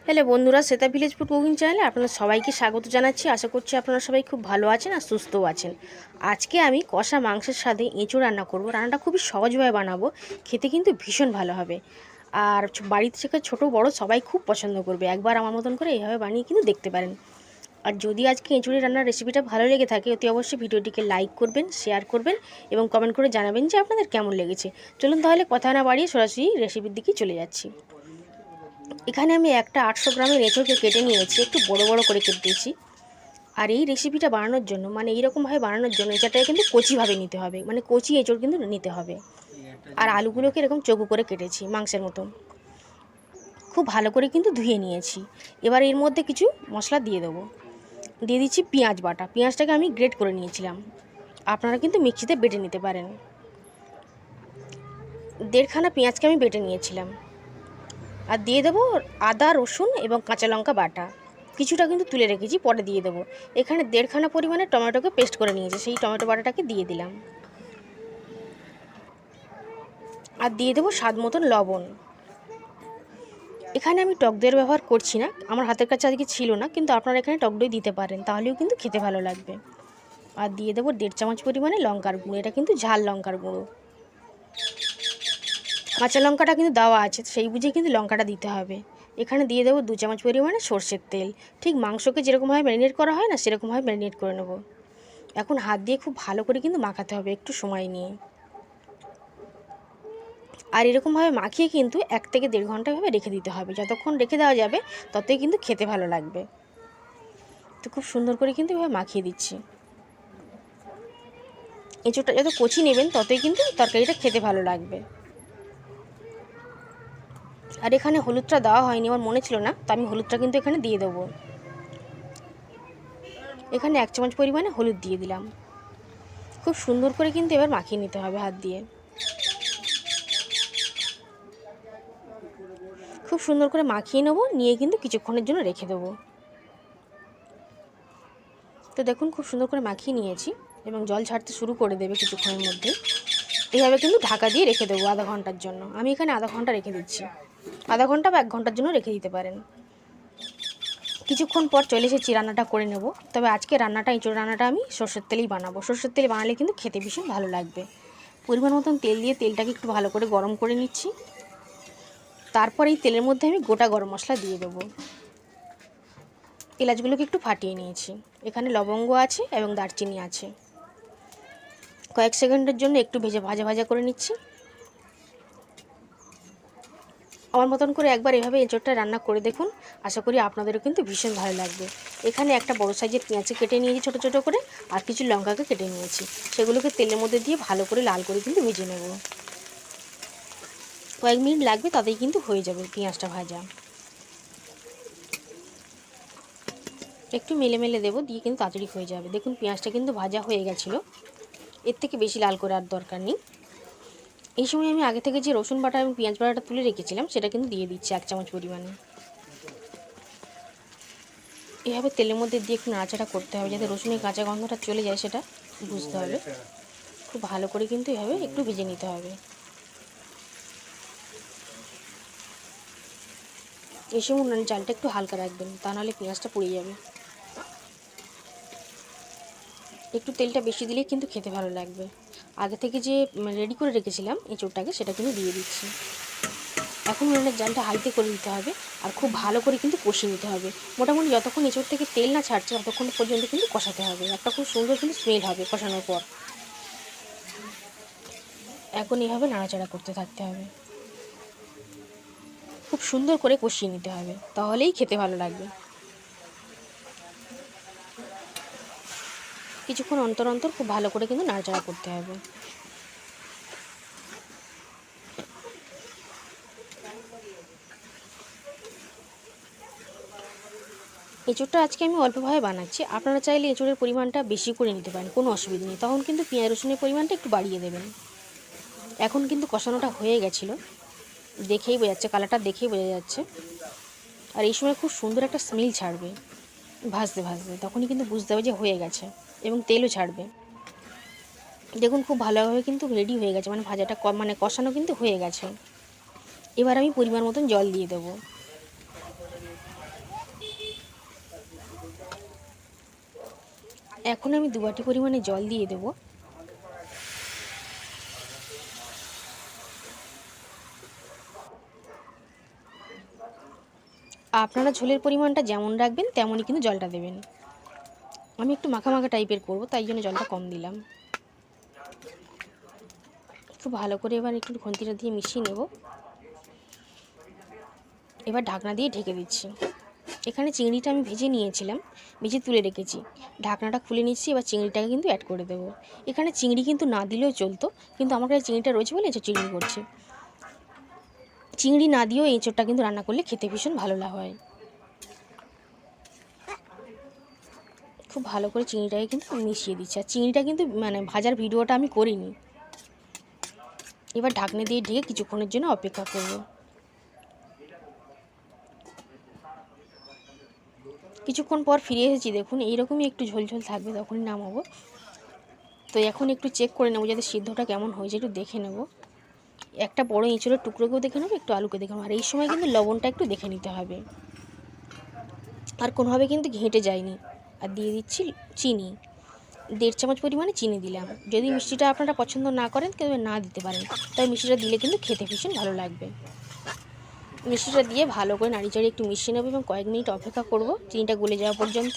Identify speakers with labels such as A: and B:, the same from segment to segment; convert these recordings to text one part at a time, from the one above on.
A: Hello বন্ধুরা, Shweta village food cooking চ্যানেলে আপনারা সবাইকে স্বাগত জানাচ্ছি। আশা করছি আপনারা সবাই খুব ভালো আছেন আর সুস্থও আছেন। আজকে আমি কষা মাংসের সাথে এঁচোড় রান্না করব। রান্নাটা খুবই সহজভাবে বানাবো, খেতে কিন্তু ভীষণ ভালো হবে। আর বাড়িতে থেকে ছোটো বড় সবাই খুব পছন্দ করবে। একবার আমার মতন করে এইভাবে বানিয়ে কিন্তু দেখতে পারেন। আর যদি আজকে এঁচোড়ের রান্নার রেসিপিটা ভালো লেগে থাকে, অতি অবশ্যই ভিডিওটিকে লাইক করবেন, শেয়ার করবেন এবং কমেন্ট করে জানাবেন যে আপনাদের কেমন লেগেছে। চলুন তাহলে কথা না বাড়িয়ে সরাসরি রেসিপির দিকে চলে যাচ্ছি। এখানে আমি একটা 800 গ্রামের এঁচোড়কে কেটে নিয়েছি, একটু বড় বড় করে কেটে দিয়েছি। আর এই রেসিপিটা বানানোর জন্য, মানে এইরকমভাবে বানানোর জন্য এঁচোড়টাকে কিন্তু কচিভাবে নিতে হবে, মানে কচি এঁচোড় কিন্তু নিতে হবে। আর আলুগুলোকে এরকম চৌকো করে কেটেছি মাংসের মতন। খুব ভালো করে কিন্তু ধুয়ে নিয়েছি। এবার এর মধ্যে কিছু মশলা দিয়ে দেবো। দিয়ে দিচ্ছি পেঁয়াজ বাটা। পেঁয়াজটাকে আমি গ্রেট করে নিয়েছিলাম, আপনারা কিন্তু মিক্সিতে বেটে নিতে পারেন। 1.5 খানা পেঁয়াজকে আমি বেটে নিয়েছিলাম। আর দিয়ে দেবো আদা, রসুন এবং কাঁচা লঙ্কা বাটা। কিছুটা কিন্তু তুলে রেখেছি, পরে দিয়ে দেবো। এখানে 1.5 খানা পরিমাণে টমেটোকে পেস্ট করে নিয়েছি, সেই টমেটো বাটাটাকে দিয়ে দিলাম। আর দিয়ে দেবো স্বাদ মতন লবণ। এখানে আমি টক দইয়ের ব্যবহার করছি না, আমার হাতের কাছে আজকে ছিল না, কিন্তু আপনারা এখানে টক দই দিতে পারেন, তাহলেও কিন্তু খেতে ভালো লাগবে। আর দিয়ে দেবো 1.5 চামচ পরিমাণে লঙ্কার গুঁড়ো। এটা কিন্তু ঝাল লঙ্কার গুঁড়ো। কাঁচা লঙ্কাটা কিন্তু দেওয়া আছে, সেই বুঝে কিন্তু লঙ্কাটা দিতে হবে। এখানে দিয়ে দেবো 2 চামচ পরিমাণে সর্ষের তেল। ঠিক মাংসকে যেরকমভাবে ম্যারিনেট করা হয় না, সেরকমভাবে ম্যারিনেট করে নেব। এখন হাত দিয়ে খুব ভালো করে কিন্তু মাখাতে হবে, একটু সময় নিয়ে। আর এরকমভাবে মাখিয়ে কিন্তু 1 থেকে 1.5 ঘন্টা ভাবে রেখে দিতে হবে। যতক্ষণ রেখে দেওয়া যাবে ততই কিন্তু খেতে ভালো লাগবে। তো খুব সুন্দর করে কিন্তু এভাবে মাখিয়ে দিচ্ছি। এঁচোড়টা যত কচি নেবেন ততই কিন্তু তরকারিটা খেতে ভালো লাগবে। আর এখানে হলুদটা দেওয়া হয়নি, আমার মনে ছিল না, তো আমি হলুদটা কিন্তু এখানে দিয়ে দেবো। এখানে 1 চামচ পরিমাণে হলুদ দিয়ে দিলাম। খুব সুন্দর করে কিন্তু এবার মাখিয়ে নিতে হবে হাত দিয়ে। খুব সুন্দর করে মাখিয়ে নেবো, নিয়ে কিন্তু কিছুক্ষণের জন্য রেখে দেবো। তো দেখুন খুব সুন্দর করে মাখিয়ে নিয়েছি এবং জল ছাড়তে শুরু করে দেবে কিছুক্ষণের মধ্যে। এইভাবে কিন্তু ঢাকা দিয়ে রেখে দেবো আধা ঘন্টার জন্য। আমি এখানে আধা ঘন্টা রেখে দিচ্ছি। আধা ঘন্টা বা 1 ঘন্টার জন্য রেখে দিতে পারেন। কিছুক্ষণ পর চলে এসেছি রান্নাটা করে নেব। তবে আজকে রান্নাটা, এঁচোড় রান্নাটা আমি সর্ষের তেলেই বানাবো। সর্ষের তেলে বানালে কিন্তু খেতে ভীষণ ভালো লাগবে। পরিমাণ মতন তেল দিয়ে তেলটাকে একটু ভালো করে গরম করে নিচ্ছি। তারপর এই তেলের মধ্যে আমি গোটা গরম মশলা দিয়ে দেবো। এলাচগুলোকে একটু ফাটিয়ে নিয়েছি। এখানে লবঙ্গ আছে এবং দারচিনি আছে। কয়েক সেকেন্ডের জন্য একটু ভাজা ভাজা করে নিচ্ছি। আমার মতন করে একবার এভাবে এঁচোড়টা রান্না করে দেখুন, আশা করি আপনাদেরও কিন্তু ভীষণ ভালো লাগবে। এখানে একটা বড় সাইজের পেঁয়াজকে কেটে নিয়েছি ছোটো ছোটো করে, আর কিছু লঙ্কাকে কেটে নিয়েছি। সেগুলোকে তেলের মধ্যে দিয়ে ভালো করে লাল করে কিন্তু ভেজে নেব। কয়েক মিনিট লাগবে, তাতেই কিন্তু হয়ে যাবে পেঁয়াজটা ভাজা। একটু মেলে মেলে দেবো, দিয়ে কিন্তু তাড়াতাড়ি হয়ে যাবে। দেখুন পেঁয়াজটা কিন্তু ভাজা হয়ে গেছিলো, এর থেকে বেশি লাল করে আর দরকার নেই। এই সময় আমি আগে থেকে যে রসুন বাটা এবং পেঁয়াজ বাটাটা তুলে রেখেছিলাম, সেটা কিন্তু দিয়ে দিচ্ছি 1 চামচ পরিমাণে। এভাবে তেলের মধ্যে দিয়ে একটু নাড়াচাড়া করতে হবে, যাতে রসুনের কাঁচা গন্ধটা চলে যায়, সেটা বুঝতে হবে। খুব ভালো করে কিন্তু এভাবে একটু ভেজে নিতে হবে। এই সময় উনুনের জালটা একটু হালকা রাখবেন, তা নাহলে পেঁয়াজটা পুড়ে যাবে। একটু তেলটা বেশি দিলেই কিন্তু খেতে ভালো লাগবে। আগে থেকে যে রেডি করে রেখেছিলাম এঁচোড়টাকে, সেটা কিন্তু দিয়ে দিচ্ছি। এখন উনুনের জালটা হাইতে করে দিতে হবে, আর খুব ভালো করে কিন্তু কষিয়ে নিতে হবে। মোটামুটি যতক্ষণ এঁচোড় থেকে তেল না ছাড়ছে ততক্ষণ পর্যন্ত কিন্তু কষাতে হবে। একটা খুব সুন্দর কিন্তু স্মেল হবে কষানোর পর। এখন এভাবে নাড়াচাড়া করতে থাকতে হবে। খুব সুন্দর করে কষিয়ে নিতে হবে, তাহলেই খেতে ভালো লাগবে। কিছুক্ষণ অন্তর অন্তর খুব ভালো করে কিন্তু নাড়াচাড়া করতে হবে। এঁচোড়টা আজকে আমি অল্পভাবে বানাচ্ছি, আপনারা চাইলে এঁচোড়ের পরিমাণটা বেশি করে নিতে পারেন, কোনো অসুবিধা নেই। তখন কিন্তু পেঁয়াজ রসুনের পরিমাণটা একটু বাড়িয়ে দেবেন। এখন কিন্তু কষানোটা হয়ে গেছিলো, দেখেই বোঝা যাচ্ছে, কালারটা দেখেই বোঝা যাচ্ছে। আর এই সময় খুব সুন্দর একটা স্মেল ছাড়বে ভাজতে ভাজতে, তখনই কিন্তু বুঝতে হবে যে হয়ে গেছে, এবং তেলও ছাড়বে। দেখুন খুব ভালোভাবে কিন্তু রেডি হয়ে গেছে, মানে ভাজাটা কষানো কিন্তু হয়ে গেছে। এবার আমি পরিমাণ মতন জল দিয়ে দেবো। এখন আমি 2 বাটি পরিমাণে জল দিয়ে দেব। আপনারা ঝোলের পরিমাণটা যেমন রাখবেন তেমনই কিন্তু জলটা দেবেন। আমি একটু মাখা মাখা টাইপের করব, তাই জন্য জলটা কম দিলাম। খুব ভালো করে এবার একটু খুন্তিটা দিয়ে মিশিয়ে নেব। এবার ঢাকনা দিয়ে ঢেকে দিচ্ছি। এখানে চিংড়িটা আমি ভেজে নিয়েছিলাম, ভেজে তুলে রেখেছি। ঢাকনাটা খুলে নিচ্ছি, এবার চিংড়িটাকে কিন্তু অ্যাড করে দেবো। এখানে চিংড়ি কিন্তু না দিলেও চলতো, কিন্তু আমার কাছে চিংড়িটা রয়েছে বলে এঁচোড় চিংড়ি করছি। চিংড়ি না দিয়েও এঁচোড়টা কিন্তু রান্না করলে খেতে ভীষণ ভালো হয়। খুব ভালো করে চিংড়িটাকে কিন্তু মিশিয়ে দিচ্ছি। আর চিংড়িটা কিন্তু ভাজার ভিডিওটা আমি করিনি। এবার ঢাকনা দিয়ে ঢেকে কিছুক্ষণের জন্য অপেক্ষা করব। কিছুক্ষণ পর ফিরে এসেছি, দেখুন এইরকমই একটু ঝোলঝোল থাকবে, তখনই নামাবো। তো এখন একটু চেক করে নেবো যাতে সিদ্ধটা কেমন হয়েছে, একটু দেখে নেব। একটা বড় এঁচোড়ের টুকরোকেও দেখে নেবো, একটু আলুকে দেখে নেবো। আর এই সময় কিন্তু লবণটা একটু দেখে নিতে হবে, আর কোনোভাবে কিন্তু ঘেঁটে যায়নি। আর দিয়ে দিচ্ছি চিনি, 1.5 চামচ পরিমাণে চিনি দিলাম। যদি মিষ্টিটা আপনারা পছন্দ না করেন তবে না দিতে পারেন, তবে মিষ্টিটা দিলে কিন্তু খেতে ভীষণ ভালো লাগবে। মিষ্টিটা দিয়ে ভালো করে নাড়িচাড়ি একটু মিশিয়ে নেব এবং কয়েক মিনিট অপেক্ষা করব চিনিটা গলে যাওয়া পর্যন্ত।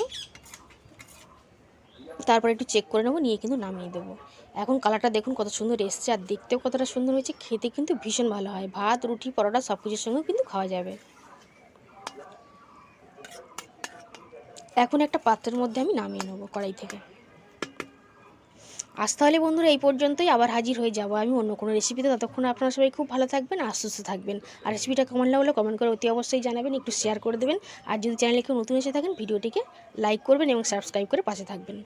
A: তারপর একটু চেক করে নেব, নিয়ে কিন্তু নামিয়ে দেবো। এখন কালারটা দেখুন কত সুন্দর এসছে, আর দেখতেও কতটা সুন্দর হয়েছে, খেতে কিন্তু ভীষণ ভালো হয়। ভাত, রুটি, পরোটা সব কিছুর সঙ্গেও কিন্তু খাওয়া যাবে। এখন একটা পাত্রের মধ্যে আমি নামিয়ে নেবো কড়াই থেকে। আজ তাহলে বন্ধুরা এই পর্যন্তই, আবার হাজির হয়ে যাব আমি অন্য কোনো রেসিপিতে। ততক্ষণ আপনারা সবাই খুব ভালো থাকবেন আর সুস্থ থাকবেন। আর রেসিপিটা কেমন লাগলে কমেন্ট করে অতি অবশ্যই জানাবেন, একটু শেয়ার করে দেবেন। আর যদি চ্যানেলে কেউ নতুন এসে থাকেন ভিডিওটিকে লাইক করবেন এবং সাবস্ক্রাইব করে পাশে থাকবেন।